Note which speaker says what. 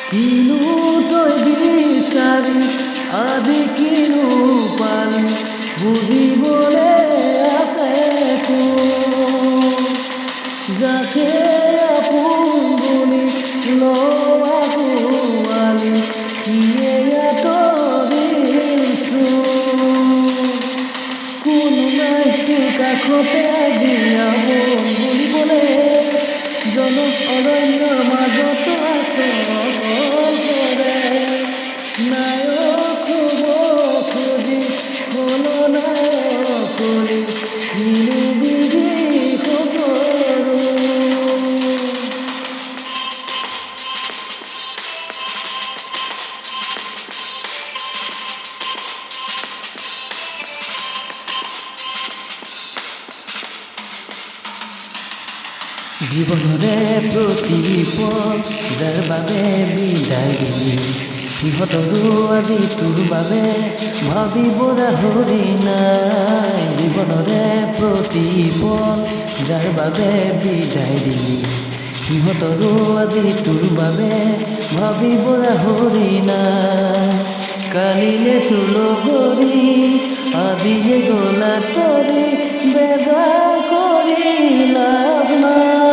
Speaker 1: কিনো তই বিচাৰি আজি কিনো পালি বুজিবলে আছে তোৰ যাকে আপোন বুলি লোৱা গোৱালি কিয়ে আঁতৰিছো কোনো নাই তোৰ কাষতে আজি আপোন বুলিবলে জন অৰণ্যৰ মাজতো আছে অকলশৰে নায়ক হ'ব খুজি খলনায়ক কৰি কিনো বিধি খবৰো জীৱনৰে প্ৰতিপল যাৰ বাবে বিদায় দিলি সিহঁতৰো আজি তোৰ বাবে ভাবিবৰ হৰি নাই জীৱনৰে প্ৰতিপল যাৰ বাবে বিদায় দিলি সিহঁতৰো আজি তোৰ বাবে ভাবিবৰ হৰি নাই কালিলে তোৰ লগৰী আজিয়ে গলা তৰি বেজাৰ কৰি লাভ নাই